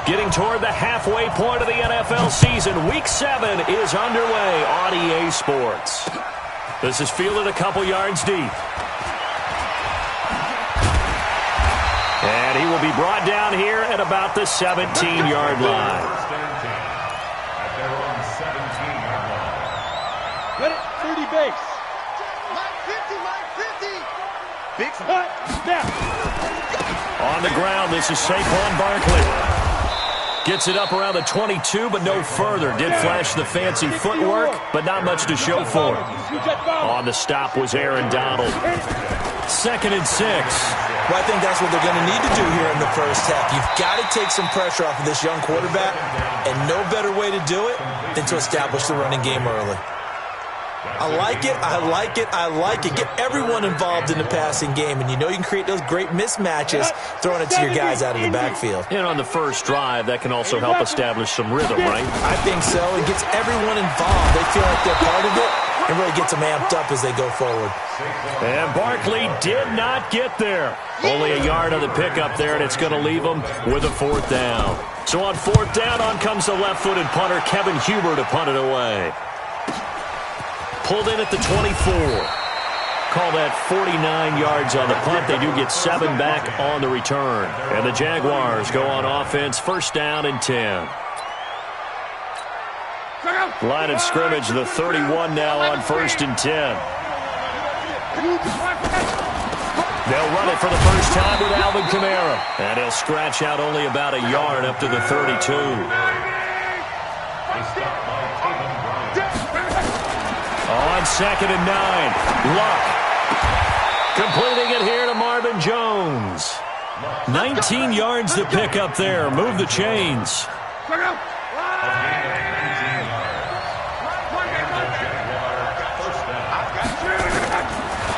Getting toward the halfway point of the NFL season. Week 7 is underway on EA Sports. This is fielded a couple yards deep. And he will be brought down here at about the 17-yard line. Got it, 30 base. Big snap. On the ground, this is Saquon Barkley. Gets it up around the 22, but no further. Did flash the fancy footwork, but not much to show for it. On the stop was Aaron Donald. 2nd and 6. Well, I think that's what they're going to need to do here in the first half. You've got to take some pressure off of this young quarterback, and no better way to do it than to establish the running game early. I like it, I like it, I like it. Get everyone involved in the passing game, and you know you can create those great mismatches throwing it to your guys out of the backfield. And on the first drive, that can also help establish some rhythm, right? I think so. It gets everyone involved. They feel like they're part of it, and really gets them amped up as they go forward. And Barkley did not get there. Only a yard on the pickup there, and it's going to leave them with a 4th down. So on 4th down, on comes the left-footed punter, Kevin Huber, to punt it away. Pulled in at the 24. Call that 49 yards on the punt. They do get 7 back on the return. And the Jaguars go on offense, 1st down and 10. Line of scrimmage, the 31 now on 1st and 10. They'll run it for the first time with Alvin Kamara. And he'll scratch out only about a yard up to the 32. On 2nd and 9, Luck. Completing it here to Marvin Jones. 19 yards to pick up there. Move the chains.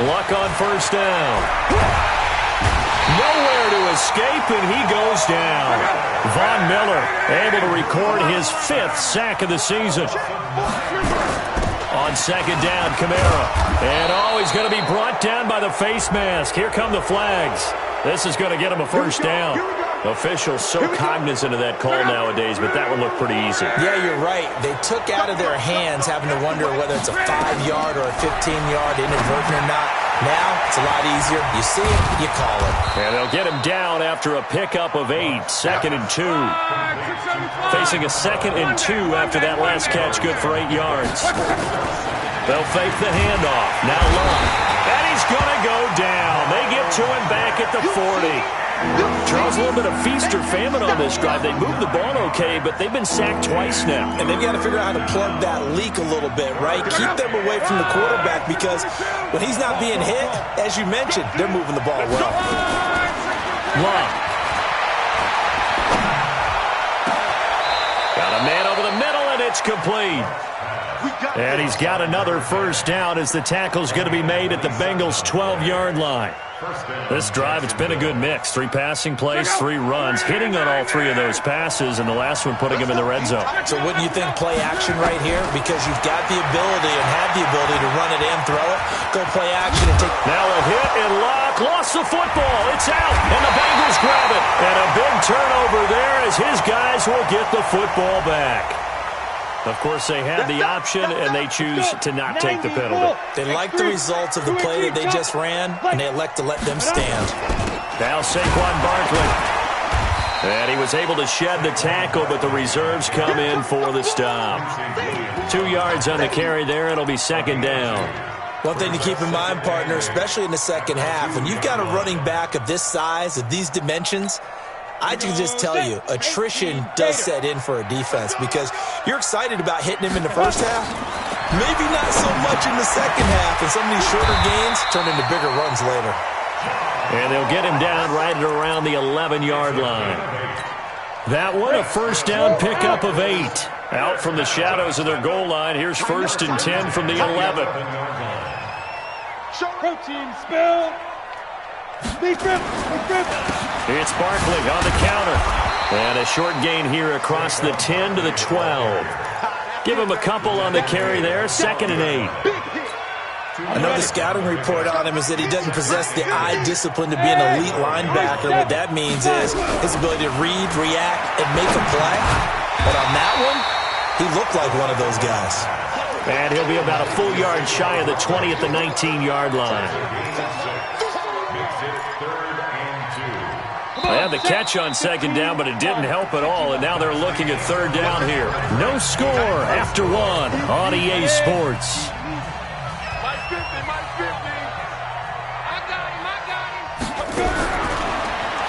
Luck on 1st down. Nowhere to escape, and he goes down. Von Miller able to record his 5th sack of the season. On 2nd down, Kamara. And he's going to be brought down by the face mask. Here come the flags. This is going to get him a 1st down. Officials so cognizant of that call nowadays, but that one looked pretty easy. Yeah, you're right. They took out of their hands having to wonder whether it's a 5-yard or a 15-yard, inadvertent or not. Now, it's a lot easier. You see it, you call it. And they'll get him down after a pickup of 8. 2nd and 2. Facing a 2nd and 2 after that last catch, good for 8 yards. They'll fake the handoff. Now Luck. And he's going to go down. They get to him back at the 40. Charles, a little bit of feast or famine on this drive. They moved the ball okay, but they've been sacked twice now. And they've got to figure out how to plug that leak a little bit, right? Keep them away from the quarterback because when he's not being hit, as you mentioned, they're moving the ball well. Luck. Got a man over the middle, and it's complete. And he's got another 1st down as the tackle's going to be made at the Bengals' 12-yard line. This drive, it's been a good mix. 3 passing plays, 3 runs, hitting on all 3 of those passes, and the last one putting him in the red zone. So wouldn't you think play action right here? Because you've got the ability and have the ability to run it and throw it. Go play action and take... Now a hit, and Luck lost the football. It's out, and the Bengals grab it. And a big turnover there as his guys will get the football back. Of course, they had the option, and they choose to not take the penalty. They like the results of the play that they just ran, and they elect to let them stand. Now Saquon Barkley. And he was able to shed the tackle, but the reserves come in for the stop. 2 yards on the carry there. It'll be 2nd down. One thing to keep in mind, partner, especially in the second half, when you've got a running back of this size, of these dimensions, I can just tell you, attrition does set in for a defense because you're excited about hitting him in the first half. Maybe not so much in the second half, and some of these shorter gains turn into bigger runs later. And they'll get him down right at around the 11-yard line. That one, a 1st down pickup of 8. Out from the shadows of their goal line. Here's 1st and 10 from the 11. Protein spill. It's Barkley on the counter. And a short gain here across the 10 to the 12. Give him a couple on the carry there. 2nd and 8. Another scouting report on him is that he doesn't possess the eye discipline to be an elite linebacker. What that means is his ability to read, react, and make a play. But on that one, he looked like one of those guys. And he'll be about a full yard shy of the 20 at the 19-yard line. They had the catch on second down, but it didn't help at all, and now they're looking at third down here. No score after one on EA Sports.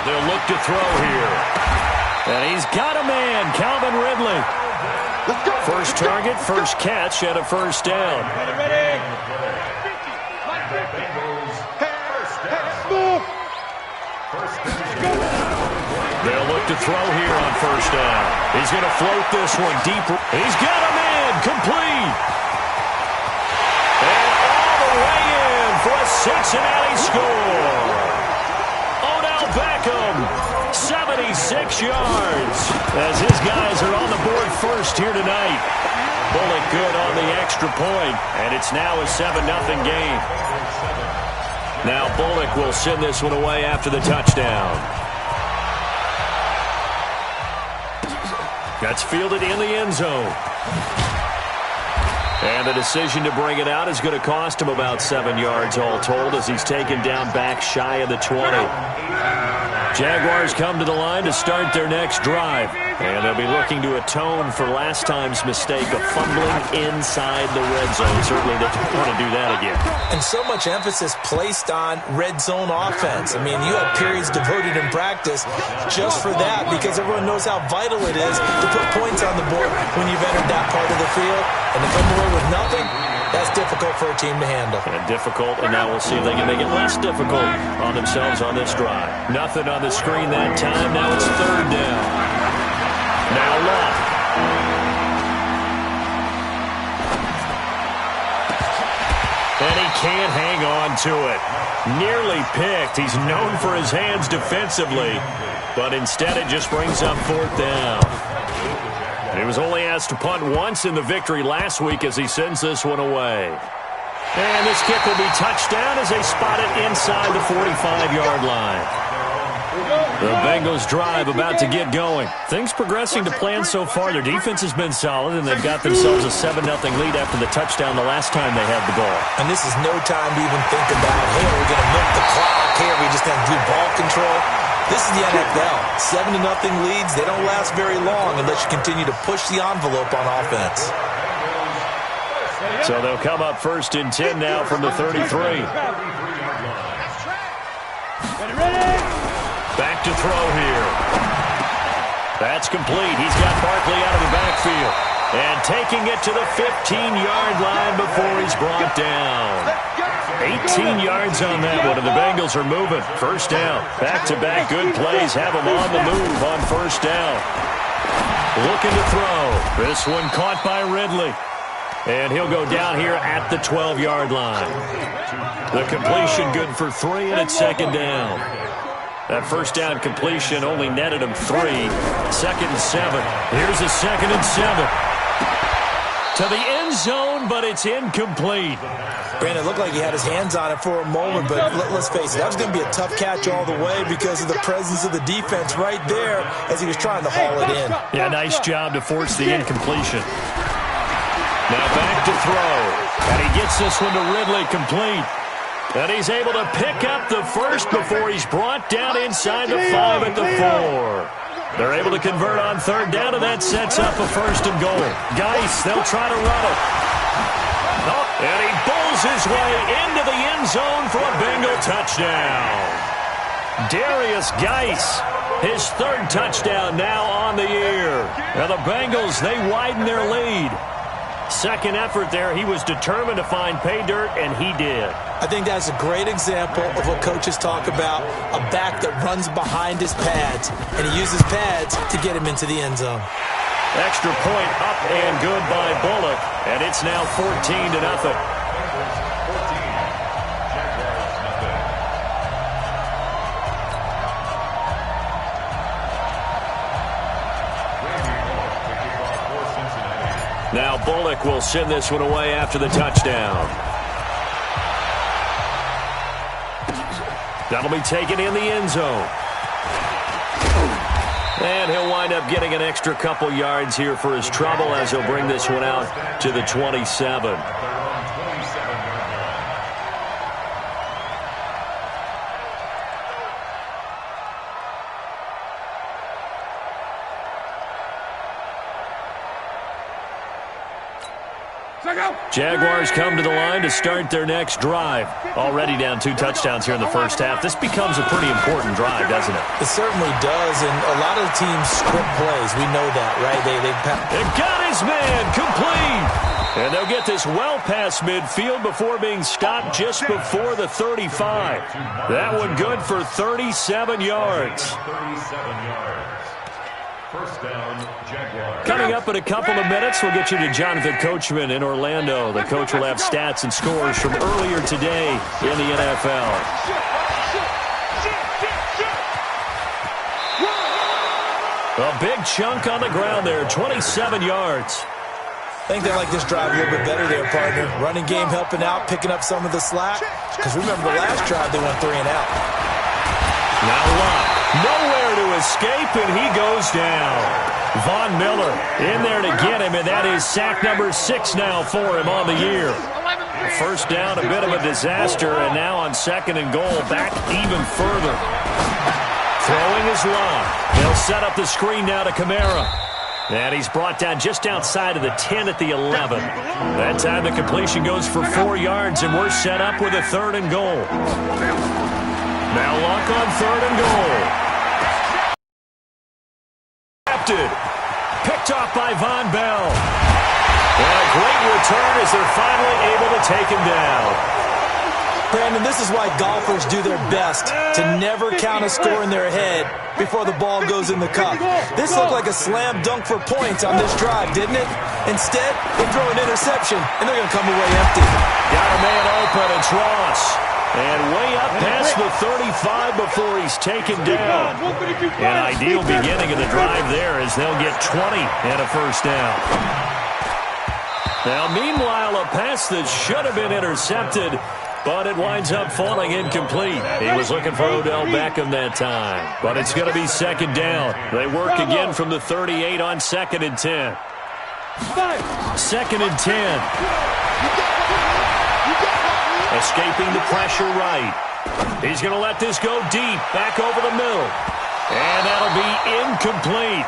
They'll look to throw here. And he's got a man, Calvin Ridley. First target, first catch, and a first down. They'll look to throw here on first down. He's going to float this one deeper. He's got a man, complete. And all the way in for a Cincinnati score. Odell Beckham, 76 yards, as his guys are on the board first here tonight. Bullock good on the extra point, and it's now a 7-0 game. Now Bullock will send this one away after the touchdown. That's fielded in the end zone. And the decision to bring it out is going to cost him about 7 yards all told as he's taken down back shy of the 20. Jaguars come to the line to start their next drive. And they'll be looking to atone for last time's mistake of fumbling inside the red zone. Certainly they don't want to do that again. And so much emphasis placed on red zone offense. I mean, you have periods devoted in practice just for that because everyone knows how vital it is to put points on the board when you've entered that part of the field. And to come away with nothing, that's difficult for a team to handle. And difficult, and now we'll see if they can make it less difficult on themselves on this drive. Nothing on the screen that time. Now it's third down. Now Love. And he can't hang on to it. Nearly picked. He's known for his hands defensively, but instead it just brings up fourth down. And he was only asked to punt once in the victory last week as he sends this one away. And this kick will be touchdown as they spot it inside the 45-yard line. The Bengals drive about to get going. Things progressing to plan so far. Their defense has been solid, and they've got themselves a 7-0 lead after the touchdown the last time they had the ball. And this is no time to even think about, hey, are we going to milk the clock? Hey, are we just going to do ball control? This is the NFL. 7-0 leads, they don't last very long unless you continue to push the envelope on offense. So they'll come up first and 10 now from the 33. Back to throw here. That's complete. He's got Barkley out of the backfield. And taking it to the 15-yard line before he's brought down. 18 yards on that one, and the Bengals are moving. First down. Back-to-back good plays have them on the move on first down. Looking to throw. This one caught by Ridley. And he'll go down here at the 12-yard line. The completion good for 3, and it's second down. That first down completion only netted him 3. Second and 7. Here's a second and 7. To the end zone, but it's incomplete. Brandon, it looked like he had his hands on it for a moment, but let's face it, that was going to be a tough catch all the way because of the presence of the defense right there as he was trying to haul it in. Yeah, nice job to force the incompletion. Now back to throw. And he gets this one to Ridley complete. And he's able to pick up the first before he's brought down inside the 5 at the 4. They're able to convert on third down, and that sets up a first and goal. Geis, they'll try to run it. Oh, and he bowls his way into the end zone for a Bengal touchdown. Darius Geis, his third touchdown now on the year. Now the Bengals, they widen their lead. Second effort there, he was determined to find pay dirt, and he did. I think that's a great example of what coaches talk about, a back that runs behind his pads, and he uses pads to get him into the end zone. Extra point up and good by Bullock, and it's now 14-0. Now Bullock will send this one away after the touchdown. That'll be taken in the end zone. And he'll wind up getting an extra couple yards here for his trouble as he'll bring this one out to the 27. Jaguars come to the line to start their next drive. Already down 2 touchdowns here in the first half. This becomes a pretty important drive, doesn't it? It certainly does, and a lot of teams script plays. We know that, right? They got his man complete. And they'll get this well past midfield before being stopped just before the 35. That one good for 37 yards. First down, Jaguars. Coming up in a couple of minutes, we'll get you to Jonathan Coachman in Orlando. The coach will have stats and scores from earlier today in the NFL. A big chunk on the ground there, 27 yards. I think they like this drive a little bit better there, partner. Running game helping out, picking up some of the slack. Because remember the last drive, they went 3 and out. Now Locke, nowhere to escape, and he goes down. Von Miller in there to get him, and that is sack number 6 now for him on the year. First down, a bit of a disaster, and now on 2nd and goal, back even further. Throwing his line. They'll set up the screen now to Kamara. And he's brought down just outside of the 10 at the 11. That time the completion goes for 4 yards, and we're set up with a 3rd and goal. Now Luck on 3rd and goal. Picked off by Von Bell. And a great return as they're finally able to take him down. Brandon, this is why golfers do their best to never count a score in their head before the ball goes in the cup. This looked like a slam dunk for points on this drive, didn't it? Instead, they throw an interception, and they're going to come away empty. Got a man open, it's Ross. And way up past the 35 before he's taken down. An ideal beginning of the drive there as they'll get 20 and a first down. Now, meanwhile, a pass that should have been intercepted, but it winds up falling incomplete. He was looking for Odell Beckham that time. But it's going to be 2nd down. They work again from the 38 on 2nd and 10. 2nd and 10. Escaping the pressure right. He's going to let this go deep, back over the middle. And that'll be incomplete.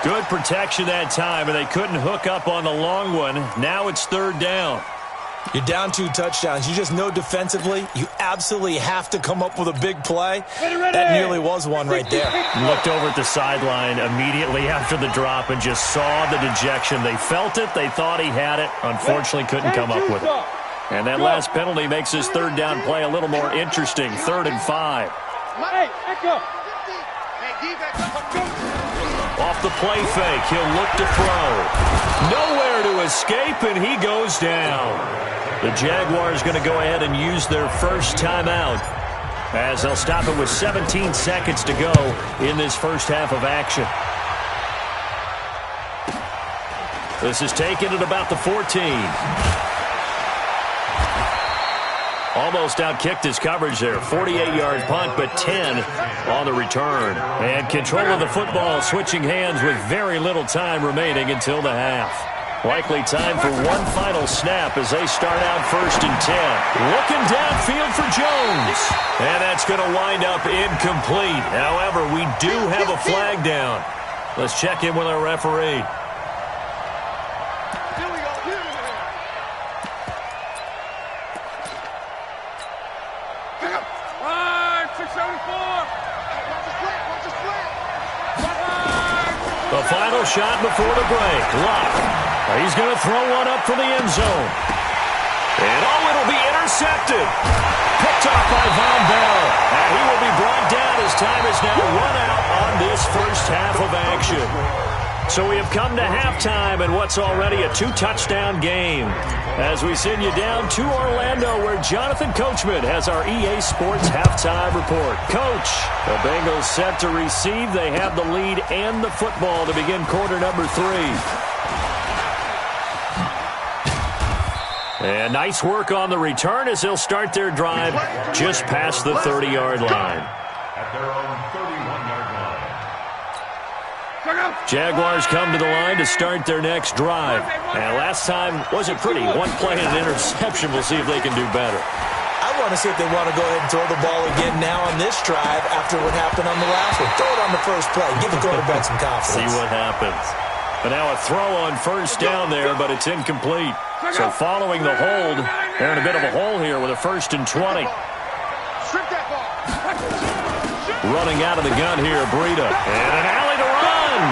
Good protection that time, and they couldn't hook up on the long one. Now it's 3rd down. You're down 2 touchdowns. You just know defensively you absolutely have to come up with a big play. That nearly was one right there. Looked over at the sideline immediately after the drop and just saw the dejection. They felt it. They thought he had it. Unfortunately, couldn't come up with it. And that last penalty makes his 3rd down play a little more interesting. 3rd and 5. Off the play fake, he'll look to throw. Nowhere to escape, and he goes down. The Jaguars going to go ahead and use their first timeout as they'll stop it with 17 seconds to go in this first half of action. This is taken at about the 14. Almost outkicked his coverage there. 48-yard punt, but 10 on the return. And control of the football switching hands with very little time remaining until the half. Likely time for one final snap as they start out 1st and 10. Looking downfield for Jones. And that's going to wind up incomplete. However, we do have a flag down. Let's check in with our referee. The final shot before the break. Locke. He's going to throw one up for the end zone. And it'll be intercepted. Picked off by Von Bell. And he will be brought down as time is now run out on this first half of action. So we have come to halftime in what's already a 2-touchdown game. As we send you down to Orlando where Jonathan Coachman has our EA Sports halftime report. Coach, the Bengals set to receive. They have the lead and the football to begin quarter number 3. And nice work on the return as they'll start their drive just past the 30-yard line. At their own 31-yard line. Jaguars come to the line to start their next drive. And last time wasn't pretty. One play and an interception. We'll see if they can do better. I want to see if they want to go ahead and throw the ball again now on this drive after what happened on the last one. Throw it on the first play. Give the quarterback some confidence. See what happens. But now a throw on first down there, but it's incomplete. So following the hold, they're in a bit of a hole here with a 1st and 20. Running out of the gun here, Breida. And an alley to run.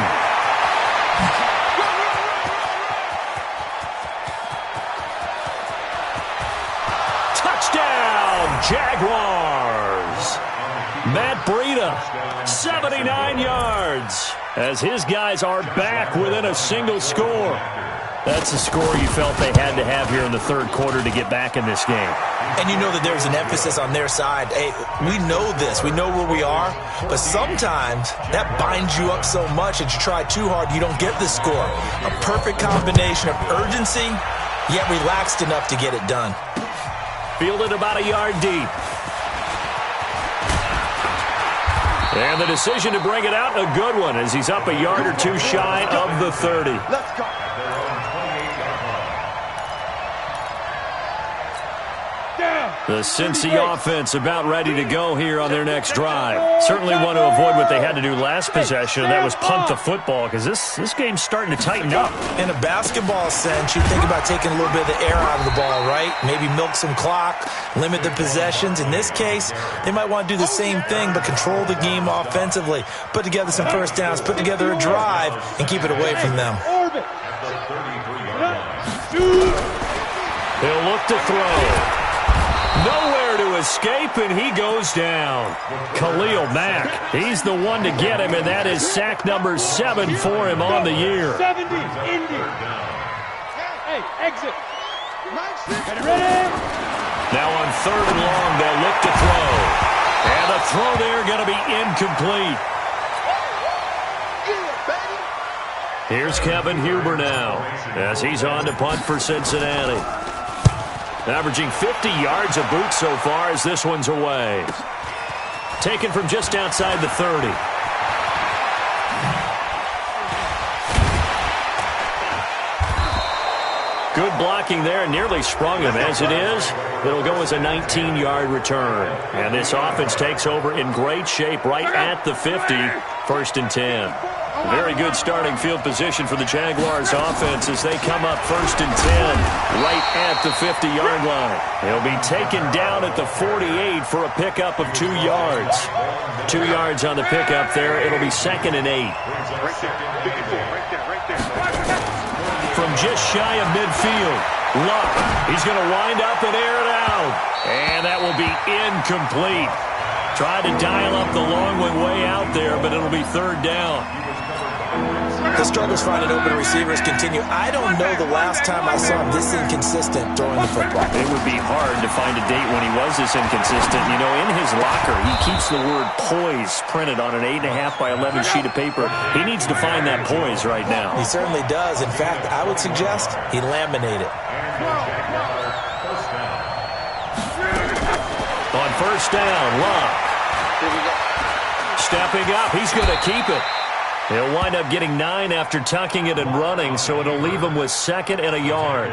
Touchdown, Jaguars. Matt Breida, 79 yards. As his guys are back within a single score. That's the score you felt they had to have here in the third quarter to get back in this game. And you know that there's an emphasis on their side. Hey, we know this. We know where we are. But sometimes that binds you up so much that you try too hard, you don't get the score. A perfect combination of urgency, yet relaxed enough to get it done. Fielded about a yard deep. And the decision to bring it out, a good one, as he's up a yard or two shy of the 30. Let's go. The Cincy offense about ready to go here on their next drive. Certainly want to avoid what they had to do last possession, and that was punt the football, because this game's starting to tighten up. In a basketball sense, you think about taking a little bit of the air out of the ball, right? Maybe milk some clock, limit the possessions. In this case, they might want to do the same thing, but control the game offensively. Put together some first downs, put together a drive, and keep it away from them. He'll look to throw. Nowhere to escape, and he goes down. Khalil Mack, he's the one to get him, and that is sack number 7 for him on the year. 70, Indy. Hey, exit. Ready? Now on 3rd and long, they'll look to throw. And the throw there going to be incomplete. Here's Kevin Huber now, as he's on to punt for Cincinnati. Averaging 50 yards a boot so far as this one's away. Taken from just outside the 30. Good blocking there, nearly sprung him. As it is, it'll go as a 19-yard return. And this offense takes over in great shape right at the 50, 1st and 10. Very good starting field position for the Jaguars offense as they come up 1st and 10 right at the 50-yard line. He'll be taken down at the 48 for a pickup of 2 yards. 2 yards on the pickup there. It'll be 2nd and 8. From just shy of midfield, Luck. He's going to wind up and air it out. And that will be incomplete. Tried to dial up the long one way out there, but it'll be 3rd down. The struggles finding open receivers continue. I don't know the last time I saw him this inconsistent throwing the football. It would be hard to find a date when he was this inconsistent. You know, in his locker, he keeps the word poise printed on an 8.5 by 11 sheet of paper. He needs to find that poise right now. He certainly does. In fact, I would suggest he laminate it. On 1st down, Luck. Stepping up, he's going to keep it. He'll wind up getting 9 after tucking it and running, so it'll leave him with 2nd and a yard.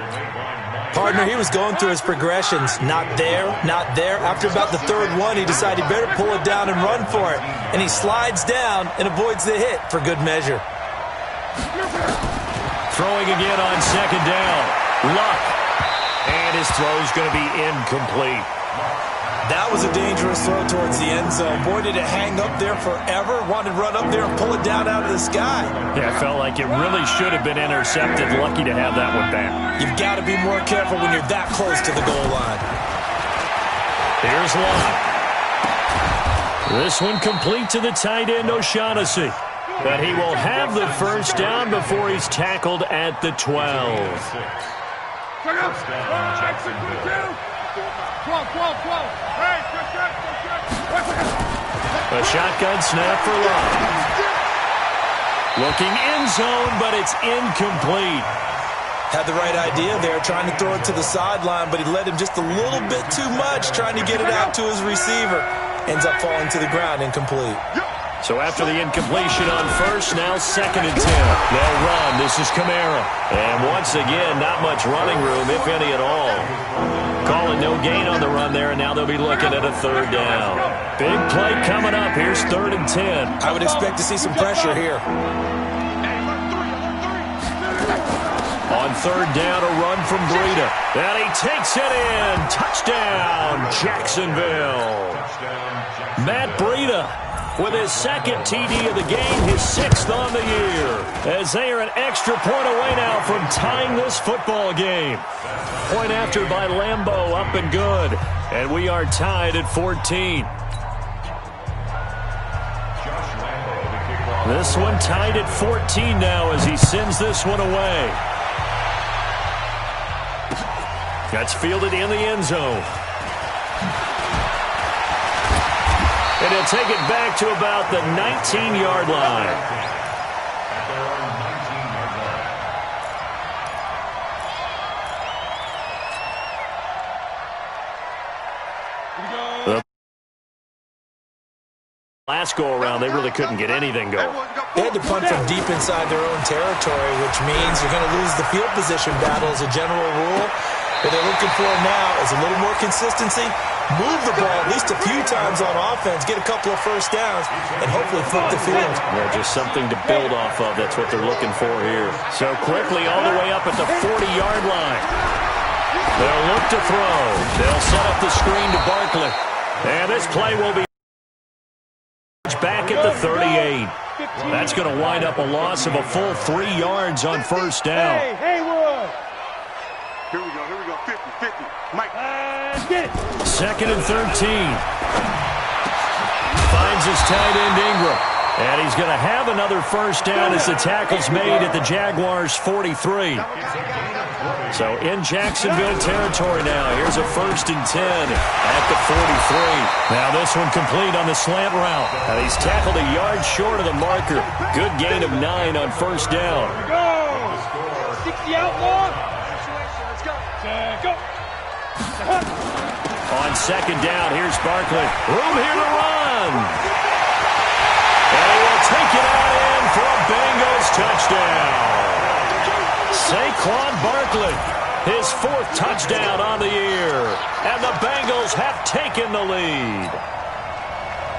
Partner, he was going through his progressions. Not there, not there. After about the 3rd one, he decided he better pull it down and run for it. And he slides down and avoids the hit for good measure. Throwing again on 2nd down. Luck. And his throw's going to be incomplete. That was a dangerous throw towards the end zone. Boy, did it hang up there forever. Wanted to run up there and pull it down out of the sky. Yeah, it felt like it really should have been intercepted. Lucky to have that one back. You've got to be more careful when you're that close to the goal line. Here's Luck. This one complete to the tight end, O'Shaughnessy. But he will have the 1st down before he's tackled at the 12. A shotgun snap for Luck. Looking end zone, but it's incomplete. Had the right idea there, trying to throw it to the sideline, but he led him just a little bit too much, trying to get it out to his receiver. Ends up falling to the ground, incomplete. So after the incompletion on first, now 2nd and 10. They'll run. This is Kamara. And once again, not much running room, if any at all. Calling no gain on the run there, and now they'll be looking at a 3rd down. Big play coming up. Here's 3rd and 10. I would expect to see some pressure here. On 3rd down, a run from Breida. And he takes it in. Touchdown, Jacksonville. Matt Breida with his 2nd TD of the game, his 6th on the year. As they are an extra point away now from tying this football game. Point after by Lambeau, up and good. And we are tied at 14. This one tied at 14 now as he sends this one away. That's fielded in the end zone. And he'll take it back to about the 19-yard line. Last go-around, they really couldn't get anything going. They had to punt from deep inside their own territory, which means you're going to lose the field position battle as a general rule. What they're looking for now is a little more consistency, move the ball at least a few times on offense, get a couple of first downs, and hopefully flip the field. Yeah, just something to build off of. That's what they're looking for here. So quickly all the way up at the 40-yard line. They'll look to throw. They'll set up the screen to Barkley. And this play will be back at the 38. That's going to wind up a loss of a full 3 yards on 1st down. Hey, Haywood. Here we go, 50-50. Mike. Get it. 2nd and 13. Finds his tight end Ingram. And he's going to have another first down as the tackle's made at the Jaguars' 43. So in Jacksonville territory now. Here's a 1st and 10 at the 43. Now this one complete on the slant route. And he's tackled a yard short of the marker. Good gain of 9 on 1st down. Go. 60 outlaw. Go. On 2nd down, here's Barkley. Room here to run. And he will take it out in for a Bengals touchdown. Saquon Barkley, his 4th touchdown on the year. And the Bengals have taken the lead.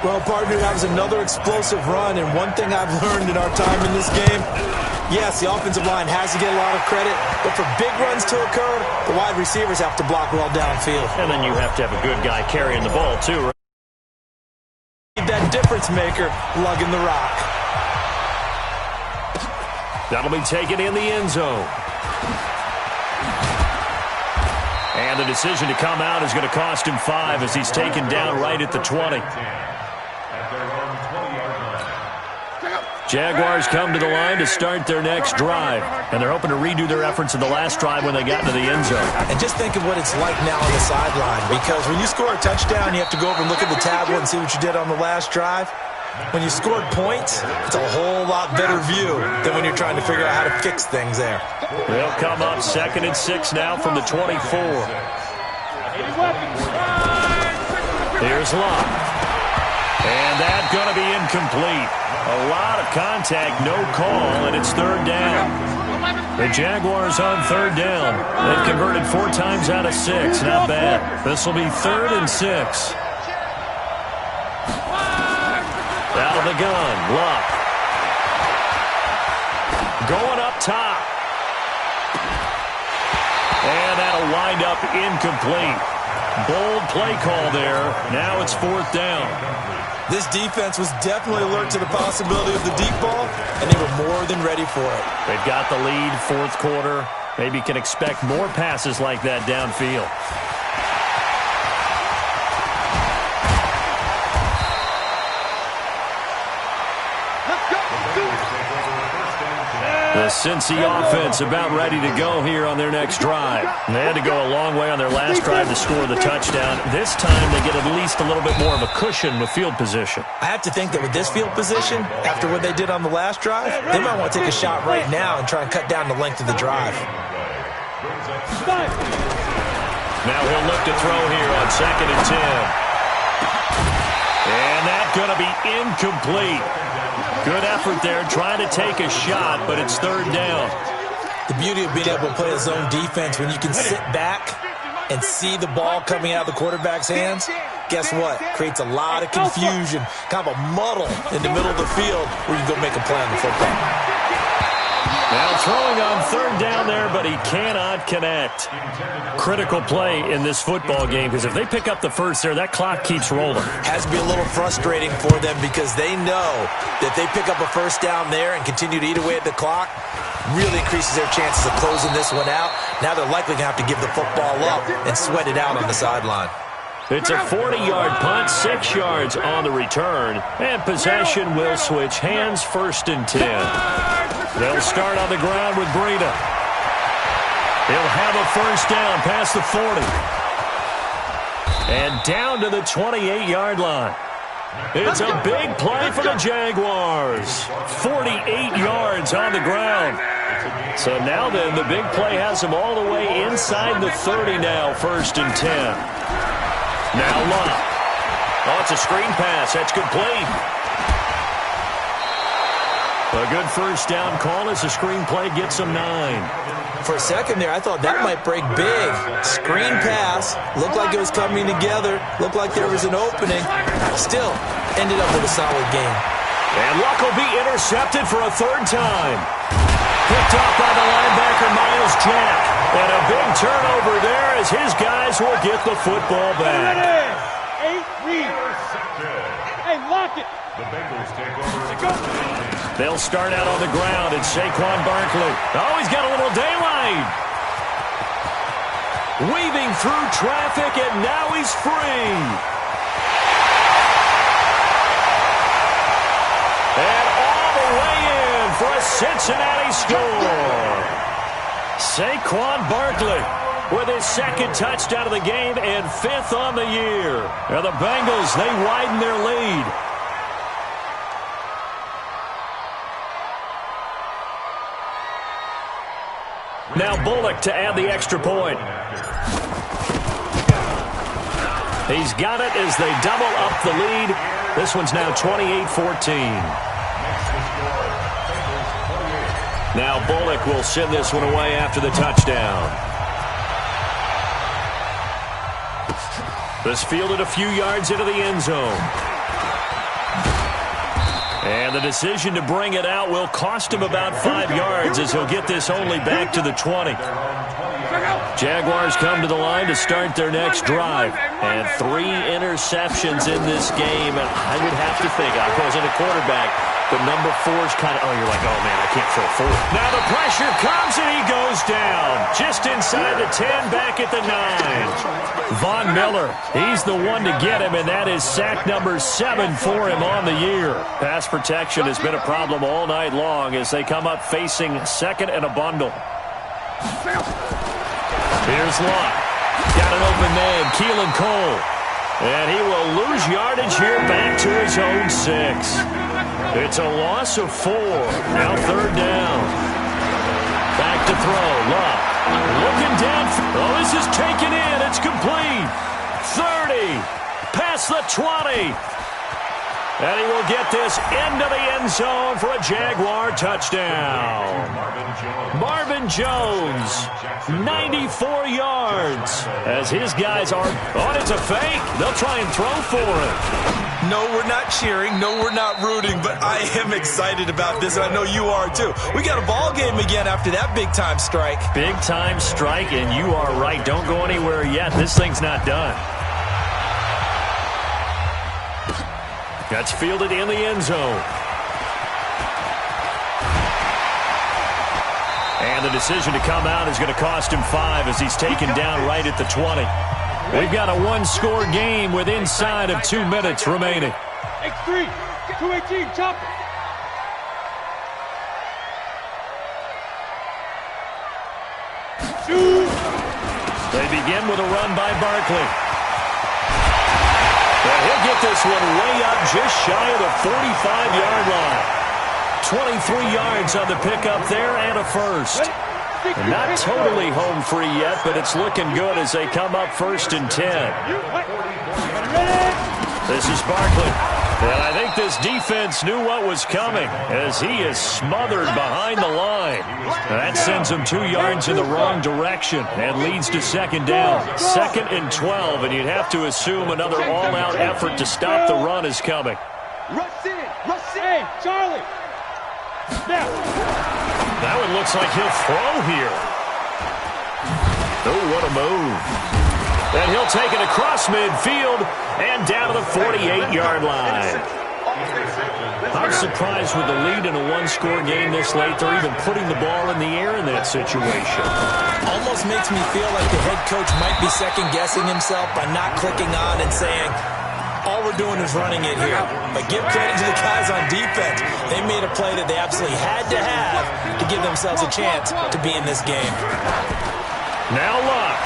Well, partner, that was another explosive run, and one thing I've learned in our time in this game, yes, the offensive line has to get a lot of credit, but for big runs to occur, the wide receivers have to block well downfield. And then you have to have a good guy carrying the ball, too, right? That difference maker lugging the rock. That'll be taken in the end zone. And the decision to come out is going to cost him 5 as he's taken down right at the 20. Jaguars come to the line to start their next drive. And they're hoping to redo their efforts in the last drive when they got into the end zone. And just think of what it's like now on the sideline. Because when you score a touchdown, you have to go over and look at the tablet and see what you did on the last drive. When you scored points, it's a whole lot better view than when you're trying to figure out how to fix things there. They'll come up 2nd and 6 now from the 24. Here's Locke. And that's going to be incomplete. A lot of contact, no call, and it's 3rd down. The Jaguars on 3rd down. They've converted 4 times out of 6. Not bad. This will be 3rd and 6. Out of the gun, Locke. Going up top. And that'll wind up incomplete. Bold play call there. Now it's 4th down. This defense was definitely alert to the possibility of the deep ball, and they were more than ready for it. They've got the lead, 4th quarter. Maybe can expect more passes like that downfield. The Cincy offense about ready to go here on their next drive. They had to go a long way on their last drive to score the touchdown. This time they get at least a little bit more of a cushion with field position. I have to think that with this field position, after what they did on the last drive, they might want to take a shot right now and try and cut down the length of the drive. Now he'll look to throw here on 2nd and 10. And that's going to be incomplete. Good effort there trying to take a shot, but it's 3rd down. The beauty of being able to play a zone defense, when you can sit back and see the ball coming out of the quarterback's hands, guess what? Creates a lot of confusion, kind of a muddle in the middle of the field where you can go make a play on the football. Now throwing on 3rd down there, but he cannot connect. Critical play in this football game, because if they pick up the first there, that clock keeps rolling. Has to be a little frustrating for them because they know that they pick up a first down there and continue to eat away at the clock, really increases their chances of closing this one out. Now they're likely going to have to give the football up and sweat it out on the sideline. It's a 40-yard punt, 6 yards on the return, and possession will switch hands, 1st and 10. They'll start on the ground with Breida. He'll have a first down past the 40. And down to the 28-yard line. It's a big play for the Jaguars. 48 yards on the ground. So now then, the big play has them all the way inside the 30 now, 1st and 10. Now Love. Oh, it's a screen pass. That's complete. A good first down call as the screen play gets them 9. For a second there, I thought that might break big. Screen pass. Looked like it was coming together. Looked like there was an opening. Still, ended up with a solid game. And Luck will be intercepted for a 3rd time. Picked up by the linebacker, Miles Jack. And a big turnover there as his guys will get the football back. 8 reads. Hey, lock it. The Bengals take over. They'll start out on the ground. It's Saquon Barkley. Oh, he's got a little daylight. Weaving through traffic, and now he's free. And all the way in for a Cincinnati score. Saquon Barkley with his 2nd touchdown of the game and 5th on the year. And the Bengals, they widen their lead. Now Bullock to add the extra point. He's got it as they double up the lead. This one's now 28-14. Now Bullock will send this one away after the touchdown. This fielded a few yards into the end zone. And the decision to bring it out will cost him about 5 yards as he'll get this only back to the 20. Jaguars come to the line to start their next drive. And 3 interceptions in this game. And I would have to think, I wasn't a quarterback, but number 4's kind of, you're like, oh, man, I can't throw 4. Now the pressure comes and he goes down. Just inside the 10, back at the 9. Von Miller, he's the one to get him, and that is sack number 7 for him on the year. Pass protection has been a problem all night long as they come up facing 2nd and a bundle. Here's Locke. Got an open man, Keelan Cole. And he will lose yardage here back to his own 6. It's a loss of 4. Now 3rd down. Back to throw. Love. Looking down. Oh, this is taken in. It's complete. 30. Past the 20. And he will get this into the end zone for a Jaguar touchdown. Marvin Jones, 94 yards. As his guys are, oh, it's a fake. They'll try and throw for it. No, we're not cheering. No, we're not rooting. But I am excited about this, and I know you are too. We got a ball game again after that big-time strike. Big-time strike, and you are right. Don't go anywhere yet. This thing's not done. That's fielded in the end zone. And the decision to come out is going to cost him 5 as he's taken down right at the 20. We've got a 1-score game with inside of 2 minutes remaining. X3, 218, chop it. Shoot. They begin with a run by Barkley. And he'll get this one way up just shy of the 45-yard line. 23 yards on the pickup there and a first. And not totally home free yet, but it's looking good as they come up 1st and 10. This is Barkley. And I think this defense knew what was coming as he is smothered behind the line. That sends him 2 yards in the wrong direction and leads to 2nd down. 2nd and 12, and you'd have to assume another all-out effort to stop the run is coming. Rush in. Hey, Charlie. Now. That one looks like he'll throw here. Oh, what a move. And he'll take it across midfield and down to the 48-yard line. I'm surprised with the lead in a one-score game this late, they're even putting the ball in the air in that situation. Almost makes me feel like the head coach might be second-guessing himself by not clicking on and saying, all we're doing is running it here. But give credit to the guys on defense. They made a play that they absolutely had to have to give themselves a chance to be in this game. Now Luck.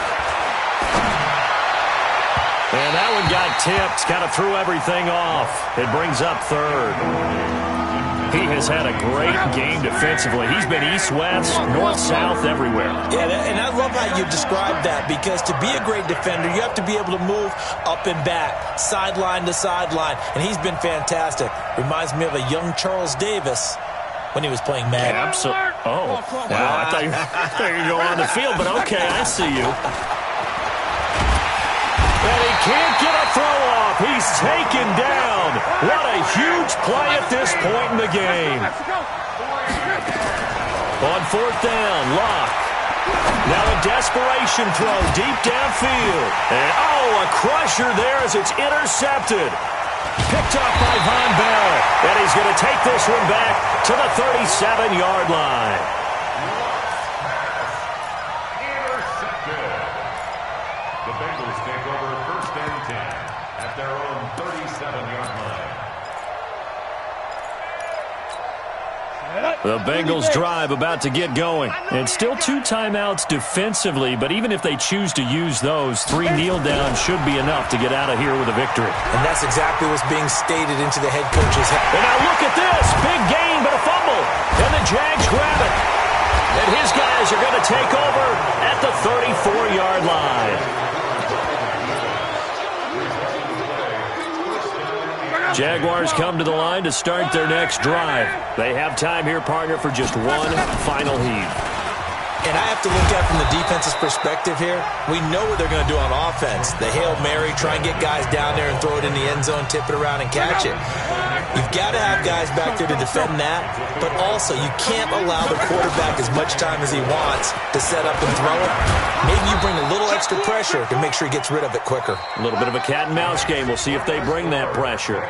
And that one got tipped, kind of threw everything off. It brings up 3rd. He has had a great game defensively. He's been east-west, north-south, everywhere. Yeah, and I love how you describe that because to be a great defender, you have to be able to move up and back, sideline to sideline, and he's been fantastic. Reminds me of a young Charles Davis when he was playing Madden. Absolutely. Oh, wow, I thought you were going on the field, but okay, I see you. And he can't get a throw off. He's taken down. What a huge play at this point in the game. On 4th down, Luck. Now a desperation throw deep downfield. And, a crusher there as it's intercepted. Picked up by Von Bell. And he's going to take this one back to the 37-yard line. The Bengals take over 1st and 10 at their own 37-yard line. The Bengals drive about to get going. And still 2 timeouts defensively, but even if they choose to use those, 3 kneel downs should be enough to get out of here with a victory. And that's exactly what's being stated into the head coach's head. And now look at this. Big gain, but a fumble. And the Jags grab it. And his guys are going to take over at the 34-yard line. Jaguars come to the line to start their next drive. They have time here, partner, for just one final heave. And I have to look at it from the defense's perspective here. We know what they're going to do on offense. The Hail Mary, try and get guys down there and throw it in the end zone, tip it around and catch it. You've got to have guys back there to defend that, but also you can't allow the quarterback as much time as he wants to set up and throw it. Maybe you bring a little extra pressure to make sure he gets rid of it quicker. A little bit of a cat and mouse game. We'll see if they bring that pressure.